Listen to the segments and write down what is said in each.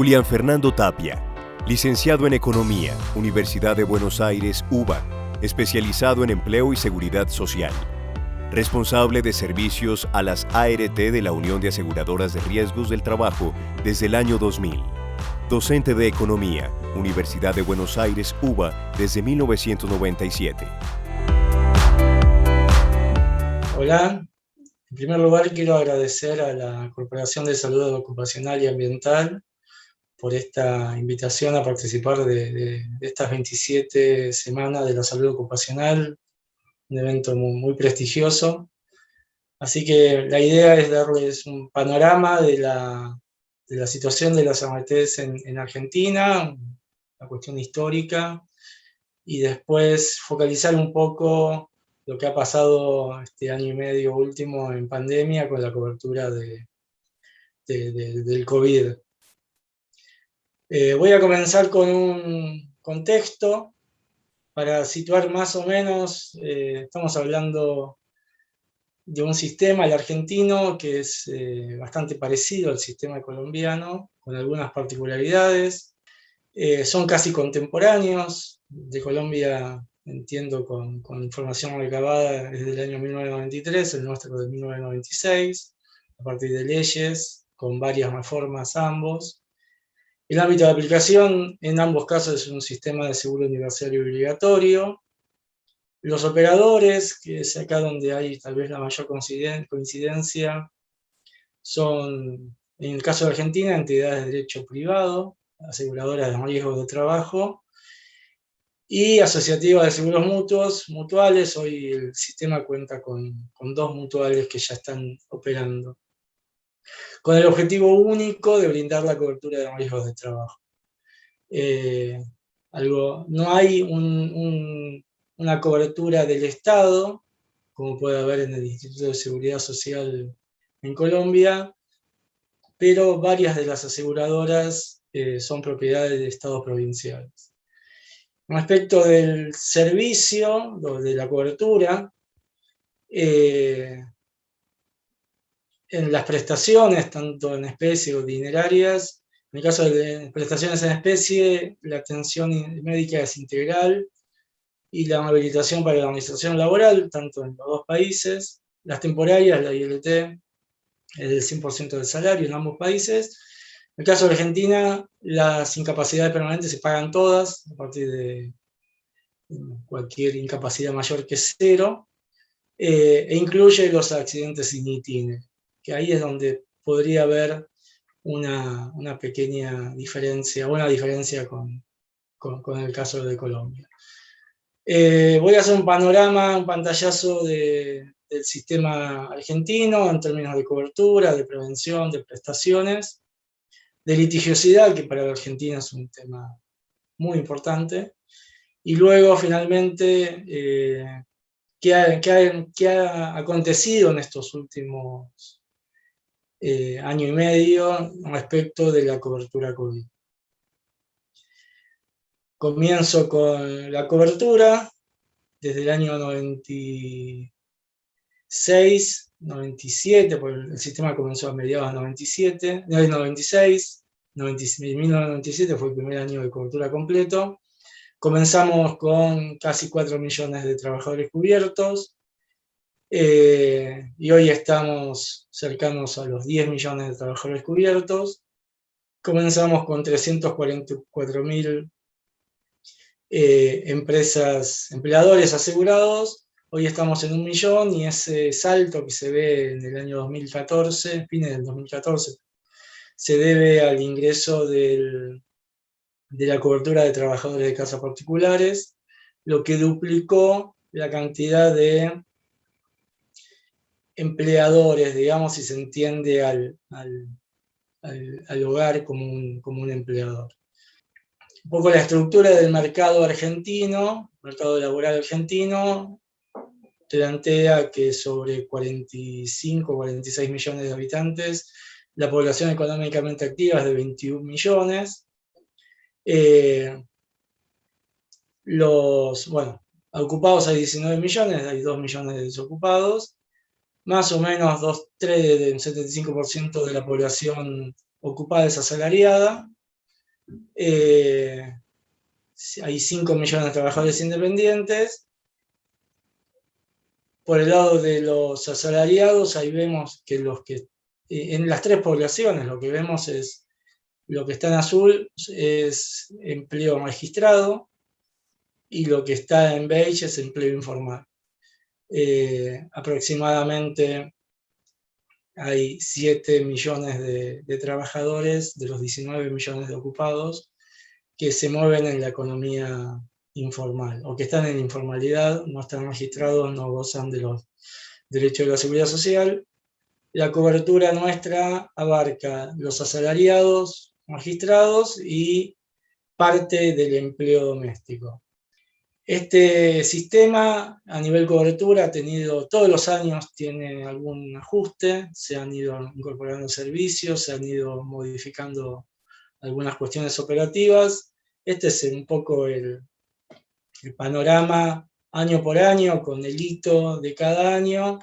Julián Fernando Tapia, licenciado en Economía, Universidad de Buenos Aires, UBA, especializado en empleo y seguridad social. Responsable de servicios a las ART de la Unión de Aseguradoras de Riesgos del Trabajo desde el año 2000. Docente de Economía, Universidad de Buenos Aires, UBA, desde 1997. Hola, en primer lugar quiero agradecer a la Corporación de Salud Ocupacional y Ambiental por esta invitación a participar de estas 27 semanas de la salud ocupacional, un evento muy prestigioso. Así que la idea es darles un panorama de la situación de las AMTs en Argentina, la cuestión histórica, y después focalizar un poco lo que ha pasado este año y medio último en pandemia con la cobertura del COVID. Voy a comenzar con un contexto para situar más o menos, estamos hablando de un sistema, el argentino, que es bastante parecido al sistema colombiano, con algunas particularidades. Son casi contemporáneos. De Colombia, entiendo, con información recabada desde el año 1993, el nuestro de 1996, a partir de leyes, con varias reformas ambos. El ámbito de aplicación en ambos casos es un sistema de seguro universal y obligatorio. Los operadores, que es acá donde hay tal vez la mayor coincidencia, son, en el caso de Argentina, entidades de derecho privado, aseguradoras de riesgos de trabajo, y asociativas de seguros mutuales. Hoy el sistema cuenta con dos mutuales que ya están operando, con el objetivo único de brindar la cobertura de riesgos de trabajo. No hay una cobertura del Estado, como puede haber en el Instituto de Seguridad Social en Colombia, pero varias de las aseguradoras son propiedades de estados provinciales. Respecto del servicio, de la cobertura, en las prestaciones, tanto en especie o dinerarias, en el caso de prestaciones en especie, la atención médica es integral y la habilitación para la organización laboral, tanto en los dos países. Las temporarias, la ILT, es del 100% del salario en ambos países. En el caso de Argentina, las incapacidades permanentes se pagan todas, a partir de cualquier incapacidad mayor que 0, e incluye los accidentes in itinere, que ahí es donde podría haber una pequeña diferencia, una diferencia con el caso de Colombia. Voy a hacer un panorama, un pantallazo del sistema argentino en términos de cobertura, de prevención, de prestaciones, de litigiosidad, que para la Argentina es un tema muy importante, y luego finalmente qué ha acontecido en estos últimos año y medio respecto de la cobertura COVID. Comienzo con la cobertura desde el año 96, 97, porque el sistema comenzó a mediados de 97, 96, 1997 fue el primer año de cobertura completo. Comenzamos con casi 4 millones de trabajadores cubiertos, y hoy estamos cercanos a los 10 millones de trabajadores cubiertos. Comenzamos con 344.000 empleadores asegurados. Hoy estamos en 1 millón, y ese salto que se ve en el año 2014, fines del 2014, se debe al ingreso de la cobertura de trabajadores de casas particulares, lo que duplicó la cantidad de empleadores, digamos, si se entiende al hogar como un empleador. Un poco la estructura del mercado argentino, mercado laboral argentino, plantea que sobre 45 o 46 millones de habitantes, la población económicamente activa es de 21 millones. Ocupados hay 19 millones, hay 2 millones de desocupados, más o menos un 75% de la población ocupada es asalariada, Hay 5 millones de trabajadores independientes. Por el lado de los asalariados, ahí vemos que en las 3 poblaciones lo que vemos es, lo que está en azul es empleo registrado, y lo que está en beige es empleo informal. Aproximadamente hay 7 millones de trabajadores de los 19 millones de ocupados que se mueven en la economía informal, o que están en informalidad, no están registrados, no gozan de los derechos de la seguridad social. La cobertura nuestra abarca los asalariados registrados y parte del empleo doméstico. Este sistema a nivel cobertura ha tenido, todos los años tiene algún ajuste, se han ido incorporando servicios, se han ido modificando algunas cuestiones operativas. Este es un poco el panorama año por año, con el hito de cada año,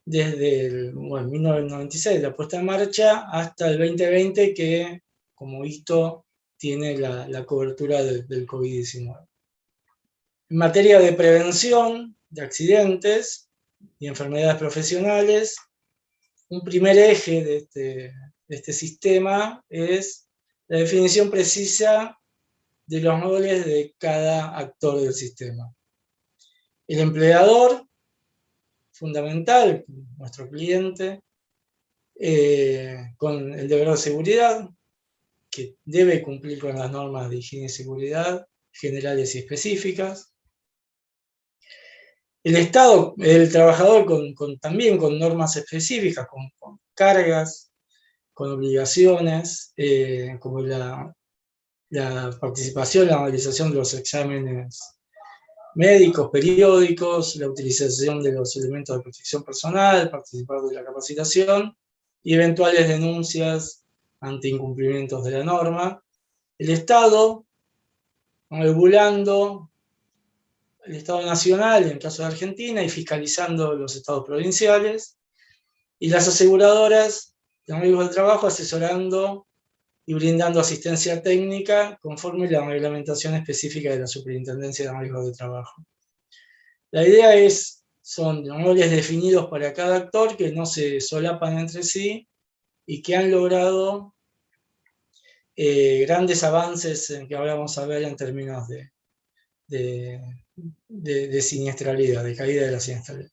desde 1996, la puesta en marcha, hasta el 2020, que como hito tiene la cobertura del COVID-19. En materia de prevención de accidentes y enfermedades profesionales, un primer eje de este sistema es la definición precisa de los roles de cada actor del sistema. El empleador, fundamental, nuestro cliente, con el deber de seguridad, que debe cumplir con las normas de higiene y seguridad generales y específicas. El Estado, el trabajador también con normas específicas, con cargas, con obligaciones, como la participación, la realización de los exámenes médicos, periódicos, la utilización de los elementos de protección personal, participar de la capacitación y eventuales denuncias ante incumplimientos de la norma. El Estado, regulando el Estado nacional, en el caso de Argentina, y fiscalizando los estados provinciales, y las aseguradoras de riesgos del trabajo asesorando y brindando asistencia técnica conforme a la reglamentación específica de la Superintendencia de Riesgos de Trabajo. La idea son roles definidos para cada actor que no se solapan entre sí y que han logrado grandes avances que ahora vamos a ver en términos de siniestralidad, de caída de la siniestralidad.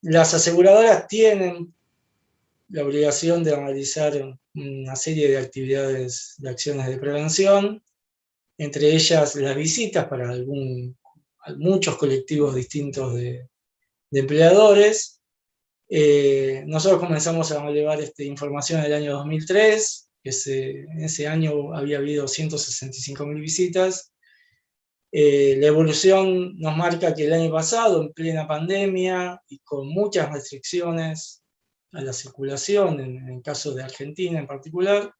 Las aseguradoras tienen la obligación de realizar una serie de actividades, de acciones de prevención, entre ellas las visitas para muchos colectivos distintos de empleadores. Nosotros comenzamos a relevar esta información en el año 2003, en ese año había habido 165.000 visitas. La evolución nos marca que el año pasado, en plena pandemia y con muchas restricciones a la circulación, en el caso de Argentina en particular,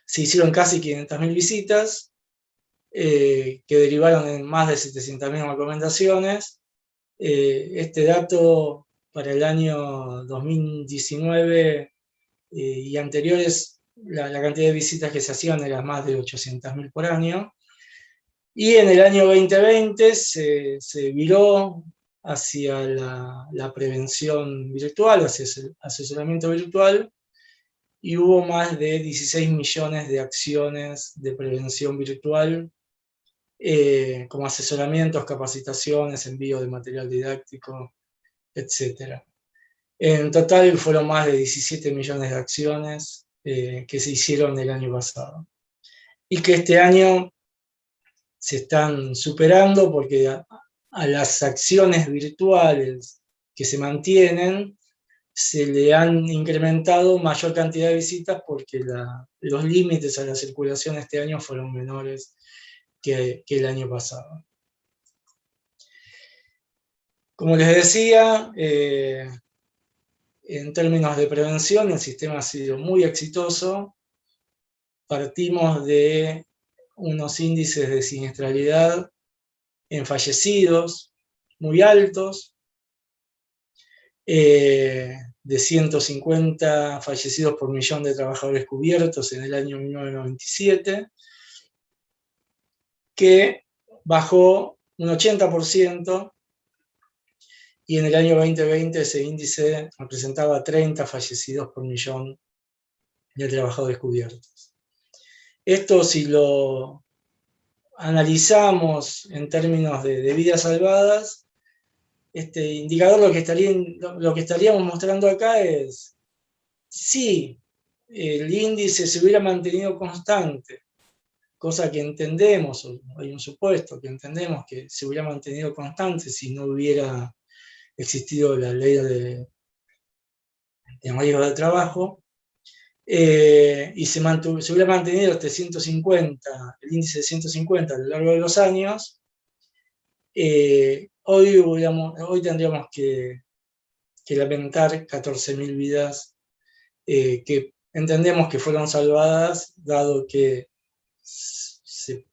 se hicieron casi 500.000 visitas, que derivaron en más de 700.000 recomendaciones. Este dato para el año 2019 y anteriores, la cantidad de visitas que se hacían era más de 800.000 por año. Y en el año 2020 se viró hacia la prevención virtual, hacia el asesoramiento virtual, y hubo más de 16 millones de acciones de prevención virtual, como asesoramientos, capacitaciones, envío de material didáctico, etc. En total fueron más de 17 millones de acciones que se hicieron el año pasado. Y que este año se están superando porque a las acciones virtuales que se mantienen se le han incrementado mayor cantidad de visitas porque los límites a la circulación este año fueron menores que el año pasado. Como les decía, en términos de prevención el sistema ha sido muy exitoso. Partimos de unos índices de siniestralidad en fallecidos muy altos, de 150 fallecidos por millón de trabajadores cubiertos en el año 1997, que bajó un 80%, y en el año 2020 ese índice representaba 30 fallecidos por millón de trabajadores cubiertos. Esto, si lo analizamos en términos de vidas salvadas, este indicador lo que estaríamos mostrando acá es, si el índice se hubiera mantenido constante, cosa que entendemos, hay un supuesto que entendemos que se hubiera mantenido constante si no hubiera existido la ley de riesgo de trabajo, y se hubiera mantenido este 150, el índice de 150 a lo largo de los años, hoy tendríamos que lamentar 14.000 vidas que entendemos que fueron salvadas, dado que se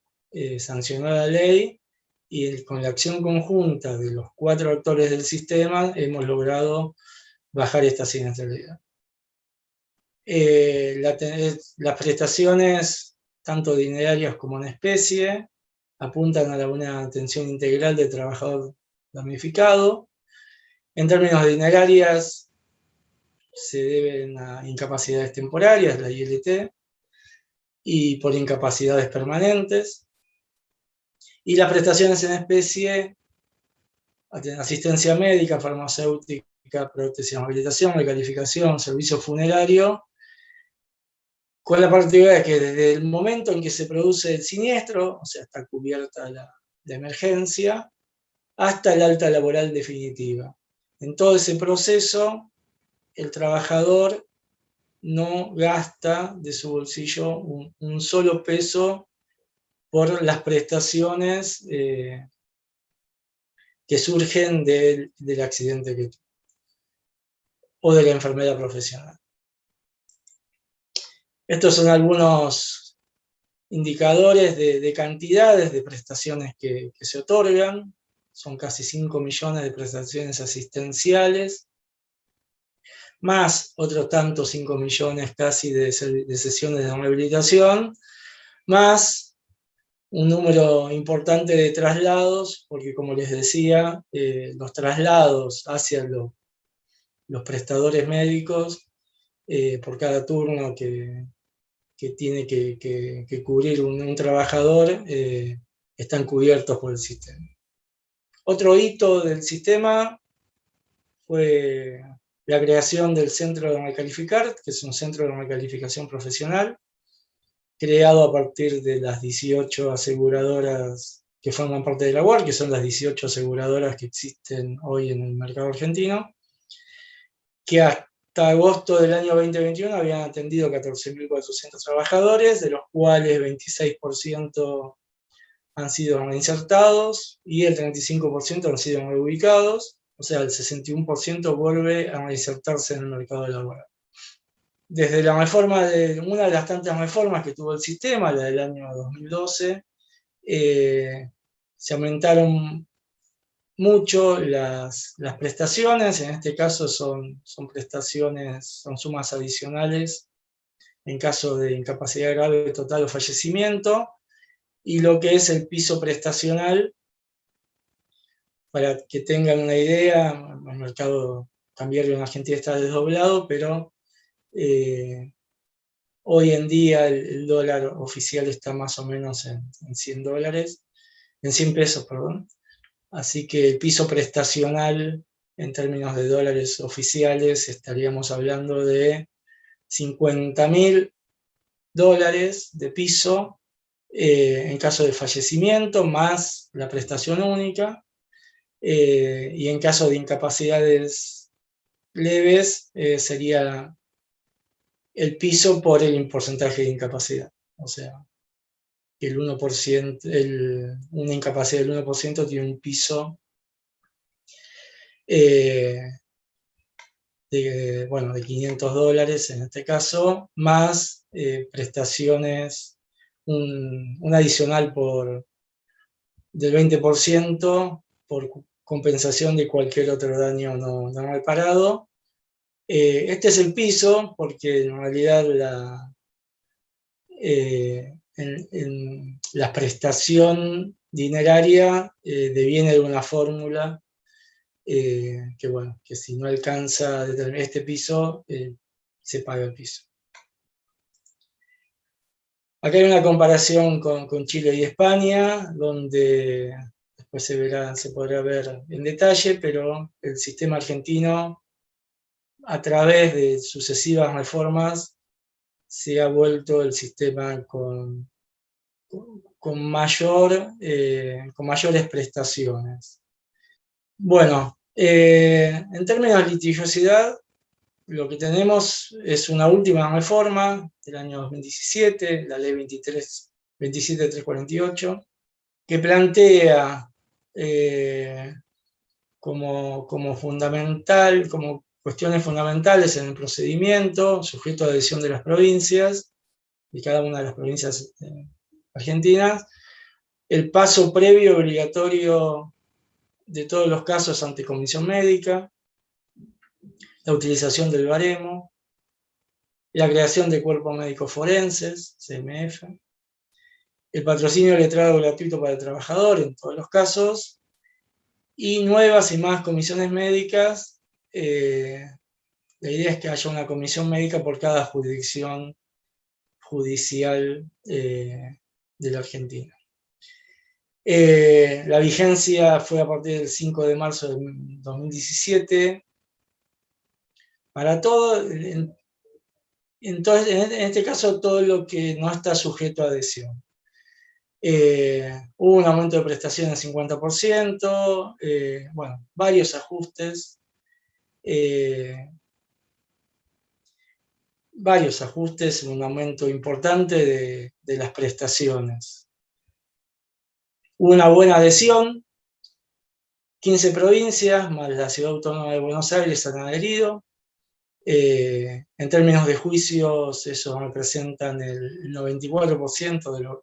sancionó la ley, y con la acción conjunta de los 4 actores del sistema hemos logrado bajar esta siniestralidad. Las prestaciones, tanto dinerarias como en especie, apuntan a una atención integral del trabajador damnificado. En términos de dinerarias, se deben a incapacidades temporarias, la ILT, y por incapacidades permanentes. Y las prestaciones en especie, asistencia médica, farmacéutica, prótesis, rehabilitación, recalificación, servicio funerario, con la particularidad de que desde el momento en que se produce el siniestro, o sea, está cubierta la emergencia, hasta el alta laboral definitiva. En todo ese proceso, el trabajador no gasta de su bolsillo un solo peso por las prestaciones que surgen del accidente que tuvo, o de la enfermedad profesional. Estos son algunos indicadores de cantidades de prestaciones que se otorgan. Son casi 5 millones de prestaciones asistenciales, más otros tantos 5 millones casi de sesiones de rehabilitación, más un número importante de traslados, porque como les decía, los traslados hacia los prestadores médicos, por cada turno que tiene que cubrir un trabajador, están cubiertos por el sistema. Otro hito del sistema fue la creación del Centro de Recalificar, que es un centro de recalificación profesional, creado a partir de las 18 aseguradoras que forman parte de la UAR, que son las 18 aseguradoras que existen hoy en el mercado argentino, que hasta agosto del año 2021 habían atendido 14.400 trabajadores, de los cuales 26% han sido reinsertados y el 35% han sido reubicados, o sea, el 61% vuelve a reinsertarse en el mercado laboral. Desde la reforma, una de las tantas reformas que tuvo el sistema, la del año 2012, se aumentaron mucho las prestaciones. En este caso son prestaciones, son sumas adicionales en caso de incapacidad grave, total o fallecimiento, y lo que es el piso prestacional. Para que tengan una idea, el mercado cambiario en Argentina está desdoblado, pero hoy en día el dólar oficial está más o menos en 100 dólares, en 100 pesos, perdón. Así que el piso prestacional en términos de dólares oficiales estaríamos hablando de 50.000 dólares de piso en caso de fallecimiento, más la prestación única, y en caso de incapacidades leves sería el piso por el porcentaje de incapacidad. O sea, el 1%, una incapacidad del 1% tiene un piso de 500 dólares en este caso, más prestaciones, un adicional del 20% por compensación de cualquier otro daño no reparado, Este es el piso, porque en realidad la prestación dineraria deviene de una fórmula que, bueno, que si no alcanza este piso, se paga el piso. Acá hay una comparación con Chile y España, donde después se podrá ver en detalle, pero el sistema argentino, a través de sucesivas reformas, se ha vuelto el sistema con mayores prestaciones. Bueno, en términos de litigiosidad, lo que tenemos es una última reforma del año 2017, la ley 27348, que plantea como cuestiones fundamentales en el procedimiento, sujeto a decisión de las provincias, de cada una de las provincias argentinas, el paso previo obligatorio de todos los casos ante comisión médica, la utilización del baremo, la creación de cuerpos médicos forenses, CMF, el patrocinio letrado gratuito para el trabajador en todos los casos, y nuevas y más comisiones médicas. La idea es que haya una comisión médica por cada jurisdicción judicial de la Argentina. La vigencia fue a partir del 5 de marzo de 2017. Para todo, entonces, en este caso, todo lo que no está sujeto a adhesión. Hubo un aumento de prestaciones del 50%, bueno, varios ajustes, un aumento importante de las prestaciones. Hubo una buena adhesión, 15 provincias más la Ciudad Autónoma de Buenos Aires han adherido. En términos de juicios, eso representan el 94%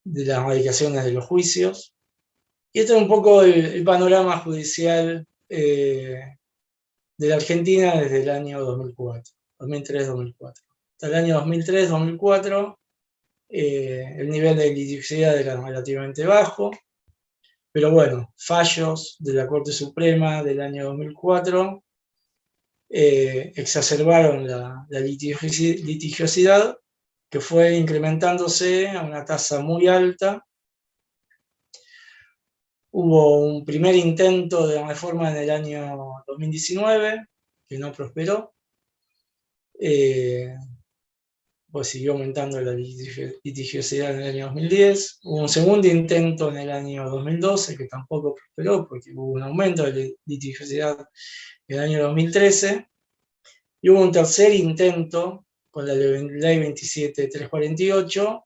de las radicaciones de los juicios. Y este es un poco el panorama judicial de la Argentina desde el año 2003-2004. Hasta el año 2003-2004, el nivel de litigiosidad era relativamente bajo, pero bueno, fallos de la Corte Suprema del año 2004 exacerbaron la litigiosidad, que fue incrementándose a una tasa muy alta. Hubo un primer intento de reforma en el año 2019, que no prosperó. Pues siguió aumentando la litigiosidad en el año 2010. Hubo un segundo intento en el año 2012, que tampoco prosperó, porque hubo un aumento de litigiosidad en el año 2013. Y hubo un tercer intento con la ley 27348,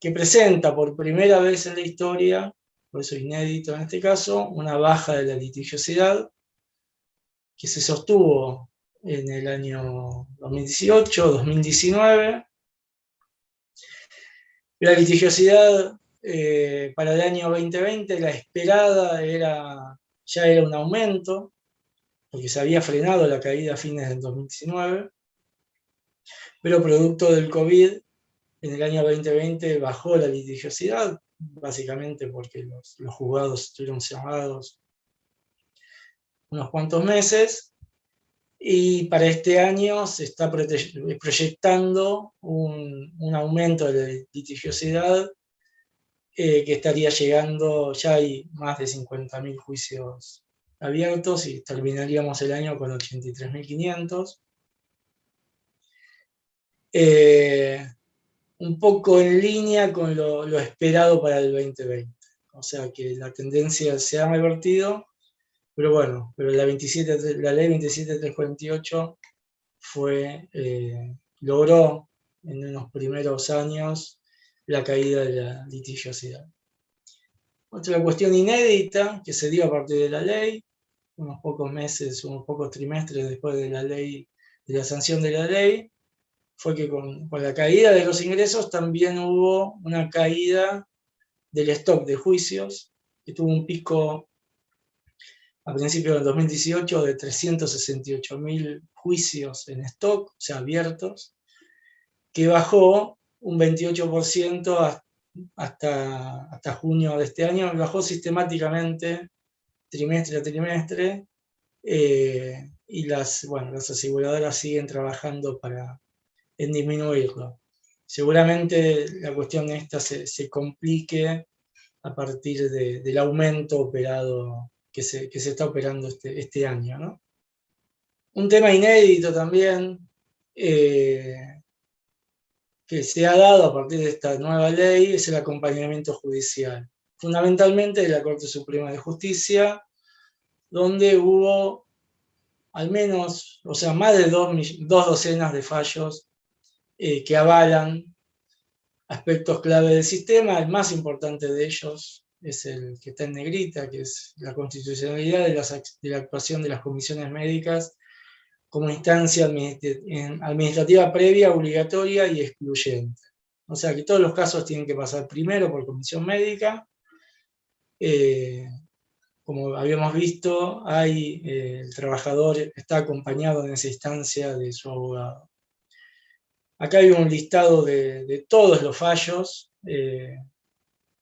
que presenta por primera vez en la historia, por eso inédito en este caso, una baja de la litigiosidad, que se sostuvo en el año 2018-2019. La litigiosidad para el año 2020, la esperada ya era un aumento, porque se había frenado la caída a fines del 2019, pero producto del COVID, en el año 2020 bajó la litigiosidad, básicamente porque los juzgados estuvieron cerrados unos cuantos meses, y para este año se está proyectando un aumento de la litigiosidad que estaría llegando, ya hay más de 50.000 juicios abiertos y terminaríamos el año con 83.500. Un poco en línea con lo esperado para el 2020. O sea que la tendencia se ha revertido, pero bueno, pero la ley 27348 logró en unos primeros años la caída de la litigiosidad. Otra cuestión inédita que se dio a partir de la ley, unos pocos meses, unos pocos trimestres después de la sanción de la ley, fue que con la caída de los ingresos también hubo una caída del stock de juicios, que tuvo un pico a principios del 2018 de 368.000 juicios en stock, o sea, abiertos, que bajó un 28% hasta junio de este año, bajó sistemáticamente trimestre a trimestre, y las aseguradoras siguen trabajando en disminuirlo. Seguramente la cuestión esta se complique a partir del aumento operado que se está operando este año, ¿no? Un tema inédito también, que se ha dado a partir de esta nueva ley, es el acompañamiento judicial, fundamentalmente de la Corte Suprema de Justicia, donde hubo al menos, o sea, más de dos docenas de fallos que avalan aspectos clave del sistema. El más importante de ellos es el que está en negrita, que es la constitucionalidad de la actuación de las comisiones médicas como instancia administrativa previa, obligatoria y excluyente. O sea que todos los casos tienen que pasar primero por comisión médica. Como habíamos visto, el trabajador está acompañado en esa instancia de su abogado. Acá hay un listado de todos los fallos,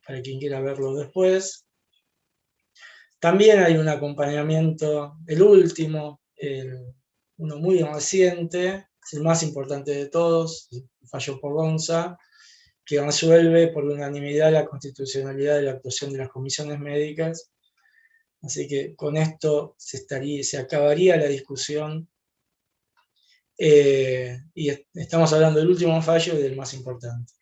para quien quiera verlo después. También hay un acompañamiento, el último, uno muy reciente, es el más importante de todos, el fallo Pogonza, que resuelve por unanimidad la constitucionalidad de la actuación de las comisiones médicas. Así que con esto se acabaría la discusión, y estamos hablando del último fallo y del más importante.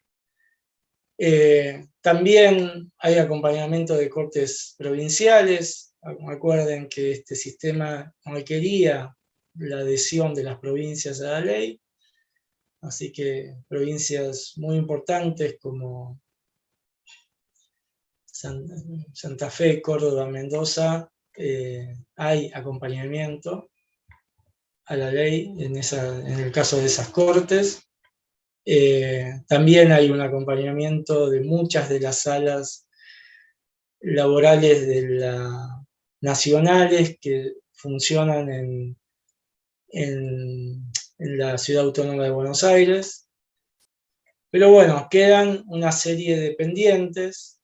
También hay acompañamiento de cortes provinciales. Recuerden que este sistema requería la adhesión de las provincias a la ley, así que provincias muy importantes como Santa Fe, Córdoba, Mendoza, hay acompañamiento a la ley en el caso de esas cortes. También hay un acompañamiento de muchas de las salas laborales nacionales que funcionan en la Ciudad Autónoma de Buenos Aires. Pero bueno, quedan una serie de pendientes.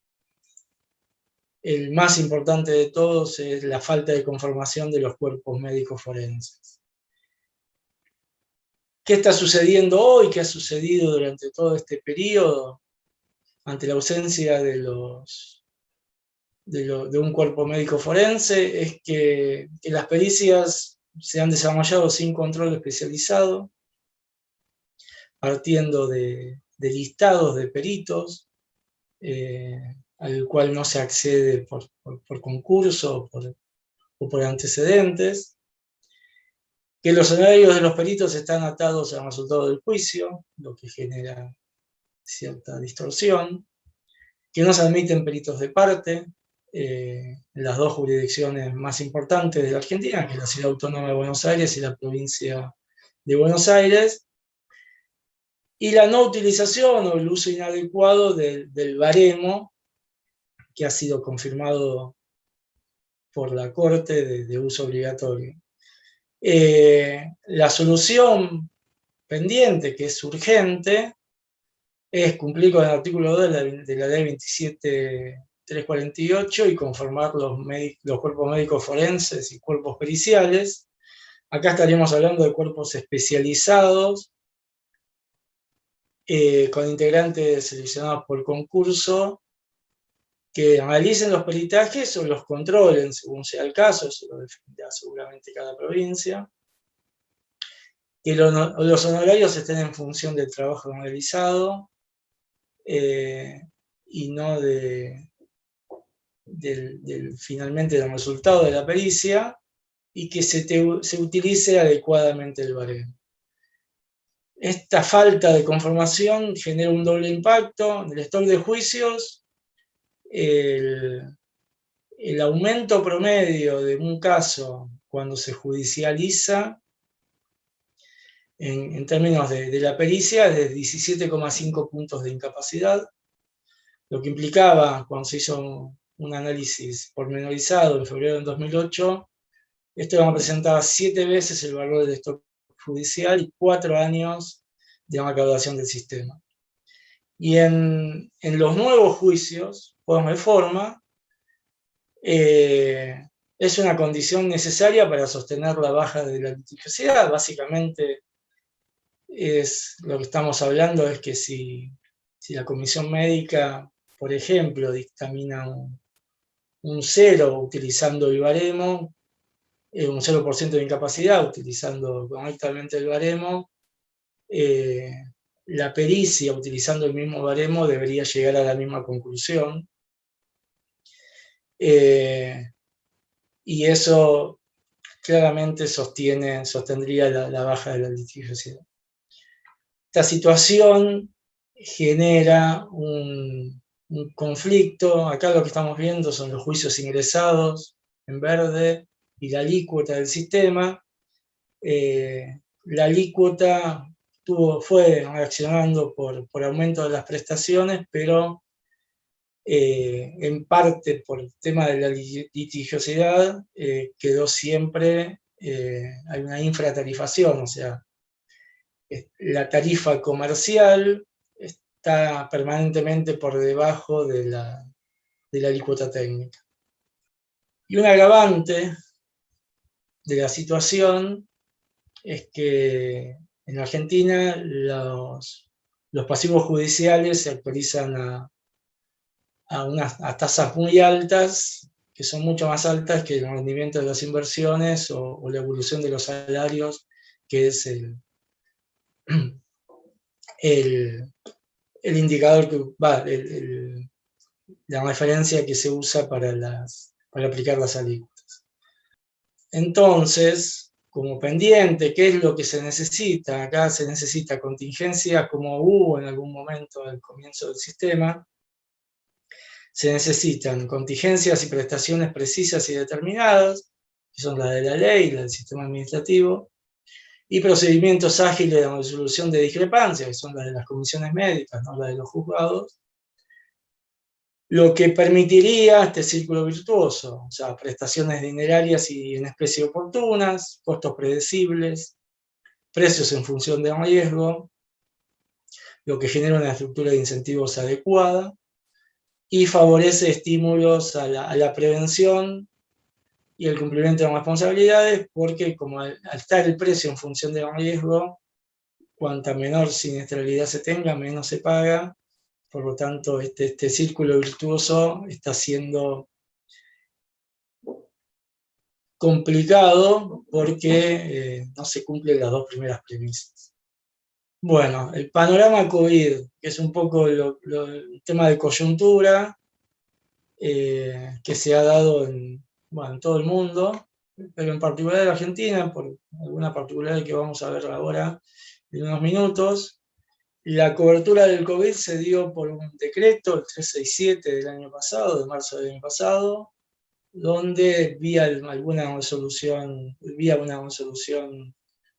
El más importante de todos es la falta de conformación de los cuerpos médicos forenses. ¿Qué está sucediendo hoy? ¿Qué ha sucedido durante todo este periodo? Ante la ausencia de un cuerpo médico forense, es que las pericias se han desarrollado sin control especializado, partiendo de listados de peritos, al cual no se accede por concurso o por antecedentes, que los honorarios de los peritos están atados al resultado del juicio, lo que genera cierta distorsión, que no se admiten peritos de parte en las dos jurisdicciones más importantes de la Argentina, que es la Ciudad Autónoma de Buenos Aires y la provincia de Buenos Aires, y la no utilización o el uso inadecuado del baremo, que ha sido confirmado por la Corte de uso obligatorio. La solución pendiente, que es urgente, es cumplir con el artículo 2 de la ley 27.348 y conformar los cuerpos médicos forenses y cuerpos periciales. Acá estaríamos hablando de cuerpos especializados, con integrantes seleccionados por concurso, que analicen los peritajes o los controlen según sea el caso, eso lo definirá seguramente cada provincia, que los honorarios estén en función del trabajo realizado, y no finalmente del resultado de la pericia, y que se utilice adecuadamente el baremo. Esta falta de conformación genera un doble impacto en el stock de juicios. El aumento promedio de un caso cuando se judicializa, en términos de la pericia, es de 17,5 puntos de incapacidad, lo que implicaba, cuando se hizo un análisis pormenorizado en febrero del 2008, Esteban presentaba 7 veces el valor del stock judicial y 4 años de recaudación del sistema. Y en los nuevos juicios, por reforma, es una condición necesaria para sostener la baja de la litigiosidad. Básicamente, lo que estamos hablando es que si la comisión médica, por ejemplo, dictamina un 0 utilizando el baremo, un 0% de incapacidad utilizando correctamente el baremo, la pericia utilizando el mismo baremo debería llegar a la misma conclusión. Y eso claramente sostendría la baja de la litigiosidad. Esta situación genera un conflicto. Acá lo que estamos viendo son los juicios ingresados en verde y la alícuota del sistema. La alícuota fue reaccionando por aumento de las prestaciones, pero en parte por el tema de la litigiosidad quedó siempre, hay una infratarifación, o sea, la tarifa comercial está permanentemente por debajo de la alícuota técnica. Y un agravante de la situación es que en Argentina los pasivos judiciales se actualizan a tasas muy altas, que son mucho más altas que el rendimiento de las inversiones o la evolución de los salarios, que es el indicador la referencia que se usa para aplicar las alícuotas. Entonces, como pendiente, ¿qué es lo que se necesita? Acá se necesita contingencia, como hubo en algún momento al comienzo del sistema. Se necesitan contingencias y prestaciones precisas y determinadas, que son las de la ley y las del sistema administrativo, y procedimientos ágiles de resolución de discrepancias, que son las de las comisiones médicas, no las de los juzgados, lo que permitiría este círculo virtuoso, o sea, prestaciones dinerarias y en especie oportunas, costos predecibles, precios en función del riesgo, lo que genera una estructura de incentivos adecuada y favorece estímulos a la prevención y el cumplimiento de responsabilidades, porque como al estar el precio en función del riesgo, cuanta menor siniestralidad se tenga, menos se paga. Por lo tanto, este círculo virtuoso está siendo complicado porque no se cumplen las dos primeras premisas. Bueno, el panorama COVID, que es un poco el tema de coyuntura que se ha dado en todo el mundo, pero en particular en Argentina, por alguna particularidad que vamos a ver ahora en unos minutos. La cobertura del COVID se dio por un decreto, el 367 del año pasado, de marzo del año pasado, donde vía una resolución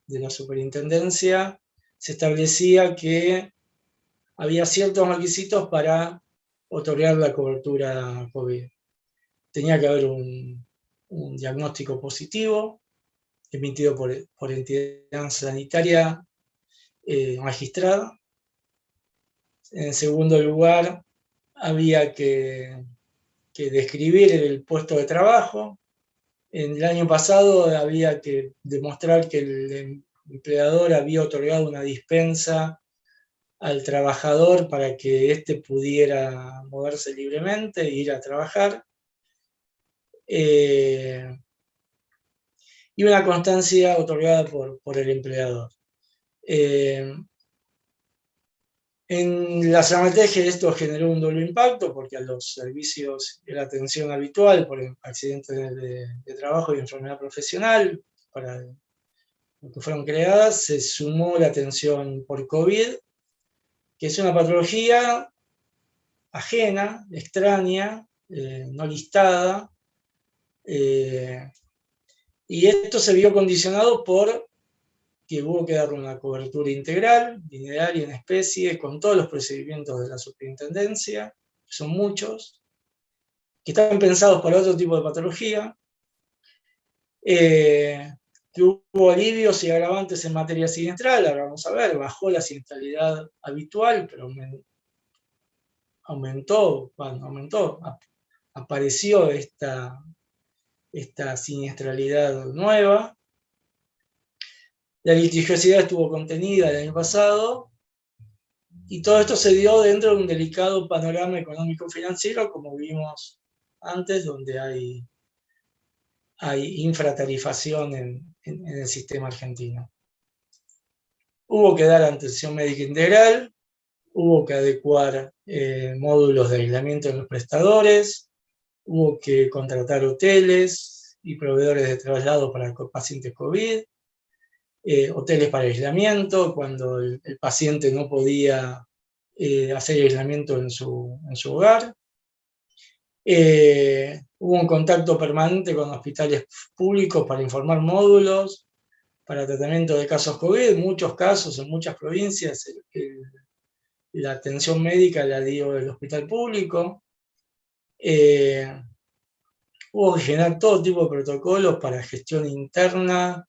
de la superintendencia, se establecía que había ciertos requisitos para otorgar la cobertura COVID. Tenía que haber un diagnóstico positivo, emitido por entidad sanitaria registrada. En segundo lugar, había que describir el puesto de trabajo. En el año pasado había que demostrar que el empleador había otorgado una dispensa al trabajador para que éste pudiera moverse libremente e ir a trabajar. Y una constancia otorgada por el empleador. En la Samarteje esto generó un doble impacto, porque a los servicios de la atención habitual por accidentes de trabajo y enfermedad profesional, para lo que fueron creadas, se sumó la atención por COVID, que es una patología ajena, extraña, no listada, y esto se vio condicionado por que hubo que darle una cobertura integral, dineraria en especie, con todos los procedimientos de la superintendencia, que son muchos, que están pensados para otro tipo de patología, que hubo alivios y agravantes en materia siniestral. Ahora vamos a ver, bajó la siniestralidad habitual, pero aumentó, apareció esta siniestralidad nueva. La litigiosidad estuvo contenida el año pasado, y todo esto se dio dentro de un delicado panorama económico-financiero, como vimos antes, donde hay infratarifación en el sistema argentino. Hubo que dar atención médica integral, hubo que adecuar módulos de aislamiento en los prestadores, hubo que contratar hoteles y proveedores de traslado para pacientes COVID, hoteles para aislamiento, cuando el paciente no podía hacer aislamiento en su hogar. Hubo un contacto permanente con hospitales públicos para informar módulos para tratamiento de casos COVID. En muchos casos, en muchas provincias, la atención médica la dio el hospital público. Hubo que generar todo tipo de protocolos para gestión interna,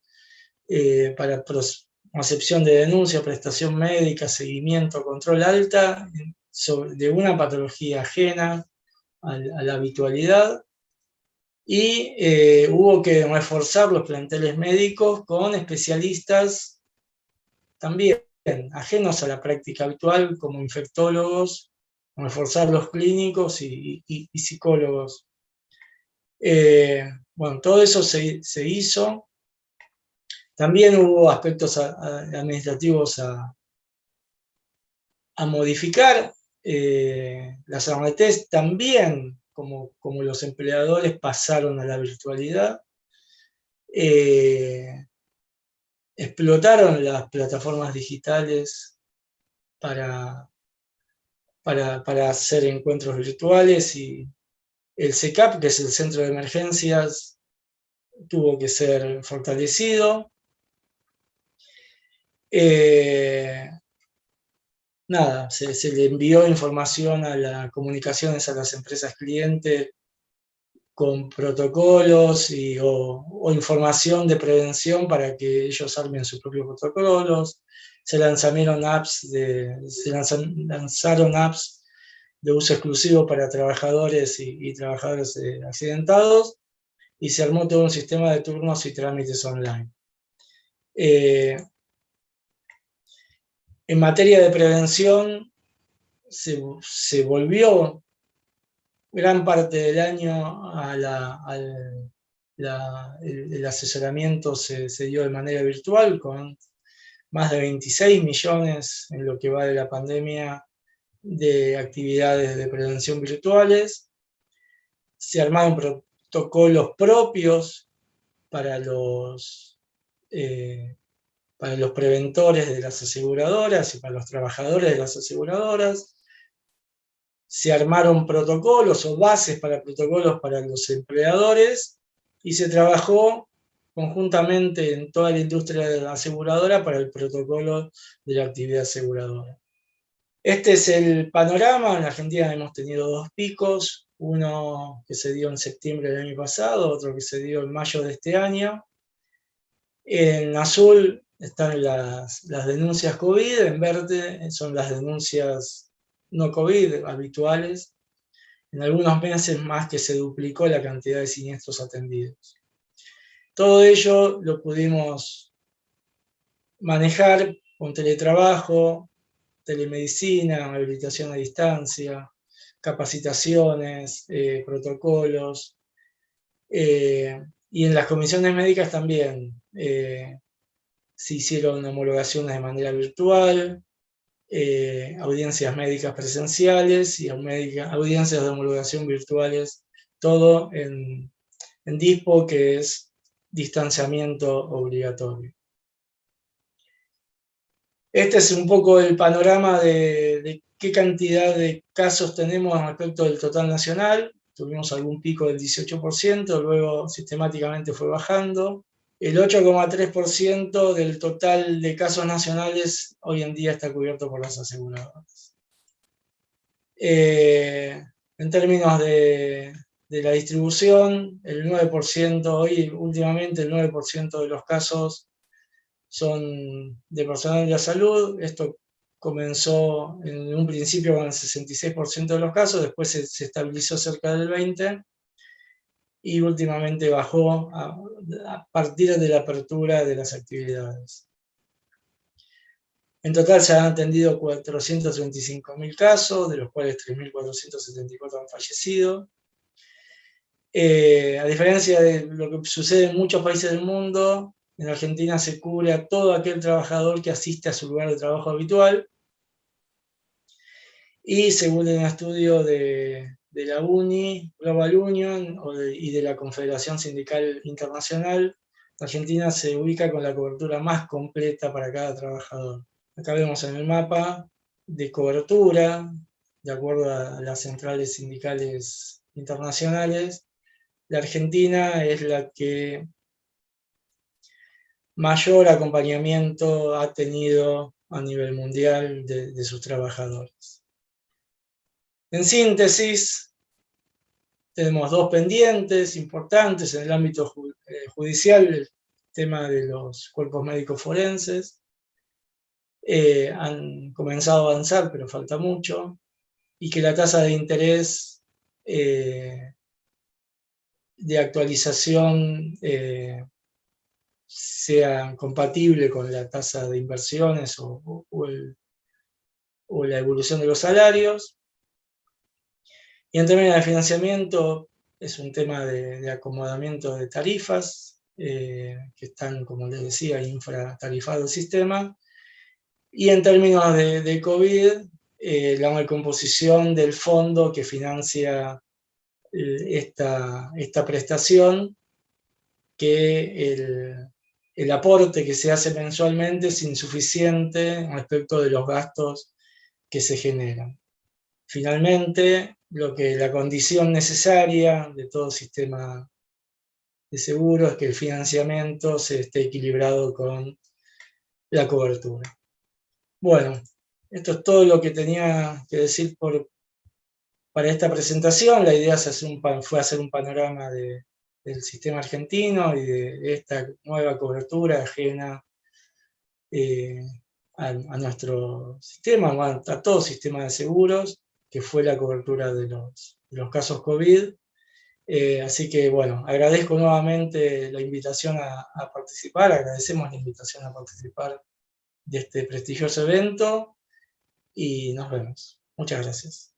para concepción de denuncia, prestación médica, seguimiento, control alta de una patología ajena a la habitualidad. Y hubo que reforzar los planteles médicos con especialistas también ajenos a la práctica habitual, como infectólogos, reforzar los clínicos y psicólogos. Bueno, todo eso se hizo. También hubo aspectos administrativos a modificar. Las ARNETES también, como los empleadores, pasaron a la virtualidad. Explotaron las plataformas digitales para hacer encuentros virtuales, y el CECAP, que es el Centro de Emergencias, tuvo que ser fortalecido. Nada, se le envió información a las comunicaciones a las empresas clientes con protocolos o información de prevención para que ellos armen sus propios protocolos. Se lanzaron apps de uso exclusivo para trabajadores y trabajadores accidentados, y se armó todo un sistema de turnos y trámites online. En materia de prevención, se volvió gran parte del año el asesoramiento se dio de manera virtual, con más de 26 millones en lo que va de la pandemia de actividades de prevención virtuales. Se armaron protocolos propios para los preventores de las aseguradoras y para los trabajadores de las aseguradoras. Se armaron protocolos o bases para protocolos para los empleadores, y se trabajó conjuntamente en toda la industria de la aseguradora para el protocolo de la actividad aseguradora. Este es el panorama. En Argentina hemos tenido dos picos, uno que se dio en septiembre del año pasado, otro que se dio en mayo de este año. En azul están las denuncias COVID, en verde son las denuncias no COVID habituales. En algunos meses más que se duplicó la cantidad de siniestros atendidos. Todo ello lo pudimos manejar con teletrabajo, telemedicina, habilitación a distancia, capacitaciones, protocolos, y en las comisiones médicas también se hicieron homologaciones de manera virtual, audiencias médicas presenciales y audiencias de homologación virtuales, todo en DISPO, que es distanciamiento obligatorio. Este es un poco el panorama de qué cantidad de casos tenemos respecto del total nacional. Tuvimos algún pico del 18%, luego sistemáticamente fue bajando. El 8,3% del total de casos nacionales hoy en día está cubierto por las aseguradoras. En términos de de la distribución, el 9%, hoy últimamente el 9% de los casos son de personal de la salud. Esto comenzó en un principio con el 66% de los casos, después se estabilizó cerca del 20%, y últimamente bajó a partir de la apertura de las actividades. En total se han atendido 435.000 casos, de los cuales 3.474 han fallecido. A diferencia de lo que sucede en muchos países del mundo, en Argentina se cubre a todo aquel trabajador que asiste a su lugar de trabajo habitual. Y según un estudio de la UNI, Global Union, y de la Confederación Sindical Internacional, Argentina se ubica con la cobertura más completa para cada trabajador. Acá vemos en el mapa de cobertura, de acuerdo a las centrales sindicales internacionales, la Argentina es la que mayor acompañamiento ha tenido a nivel mundial de sus trabajadores. En síntesis, tenemos dos pendientes importantes en el ámbito judicial: el tema de los cuerpos médicos forenses. Han comenzado a avanzar, pero falta mucho, y que la tasa de interés de actualización sea compatible con la tasa de inversiones o la evolución de los salarios. Y en términos de financiamiento, es un tema de acomodamiento de tarifas, que están, como les decía, infratarifado el sistema. Y en términos de COVID, la malcomposición del fondo que financia esta prestación, que el aporte que se hace mensualmente es insuficiente respecto de los gastos que se generan. Finalmente, la condición necesaria de todo sistema de seguro es que el financiamiento se esté equilibrado con la cobertura. Bueno, esto es todo lo que tenía que decir para esta presentación. La idea fue hacer un panorama del sistema argentino y de esta nueva cobertura ajena a nuestro sistema, a todo sistema de seguros, que fue la cobertura de los casos COVID. Así que, bueno, agradezco nuevamente la invitación a participar, agradecemos la invitación a participar de este prestigioso evento y nos vemos. Muchas gracias.